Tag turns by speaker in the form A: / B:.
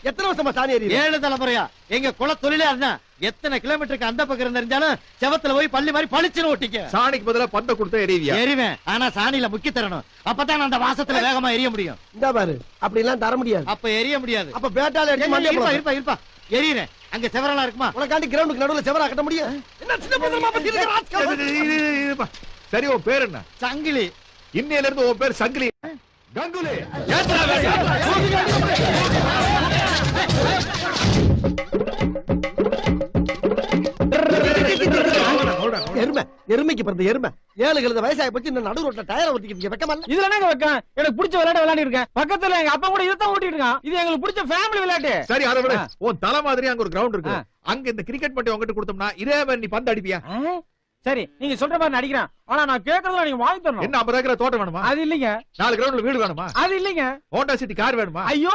A: எத்தனை வருஷமா சாணி ஏறி
B: 7 தலைமுறையா எங்க குல தொழிலே அதுதான். எத்தனை கிலோமீட்டருக்கு அந்த பக்கம் தெரிஞ்சாலும் செவத்துல போய் பள்ளி மாதிரி பளிச்சுன்னு ஓட்டிக்க.
C: சாணிக்கு பதிலா பந்த கொடுத்தா எரிவியா?
B: எரிவேன், ஆனா சாணியில முக்கி தரணும். அப்பதான் அந்த வாசத்துல வேகமா எரிய முடியும்.
A: இந்த பாரு, அப்படி எல்லாம் தர முடியாது.
B: அப்ப எரிய முடியாது.
A: அப்ப பேட்டால
B: இருப்பா எரியறேன். அங்க செவரெல்லாம் இருக்குமா?
A: உனக்காண்டி கிரவுண்டுக்கு நடுவுல செவரா கட்ட முடியும்? என்ன சின்ன பந்தமா பத்தி
C: இருக்க? சரி, உன் பேர் என்ன?
B: சங்கிலி.
C: இன்னையில இருந்து உன் பேர் சங்கிலி. கங்குலி.
A: எருமைக்கு பிறந்த எருமை 7 கழுத வயசாகி போச்சு. இந்த நடு ரோட்ல டயரை ஊத்திக்கிட்டு வெக்கமல்ல.
D: இதுல என்னங்க வெக்கம்? எனக்கு பிடிச்ச விளையாட்டு விளையாடி இருக்கேன். பக்கத்துல எங்க அப்பா கூட இதான் ஓட்டிட்டு இருக்கான். இது எங்களுக்கு பிடிச்ச ஃபேமிலி விளையாட்டு.
C: சரி, அதை விட உன் தலை மாதிரி அங்க ஒரு கிரவுண்ட் இருக்கு. அங்க இந்த கிரிக்கெட் மட்டும் உங்ககிட்ட கொடுத்தோம்னா இதே மாதிரி நீ பந்து அடிப்பியா?
D: சரி, நீங்க சொல்ற மாதிரி நடிக்கிறேன். ஆனா நான் கேக்குறதுல நீங்க வாங்கி தரணும்.
C: என்ன 50 ஏக்கர் தோட்டம் வேணுமா?
D: அது இல்லைங்க.
C: 4 கிரவுண்ட்ல வீடு வேணுமா?
D: அது இல்லைங்க.
C: ஹோண்டா சிட்டி கார் வேணுமா?
D: ஐயோ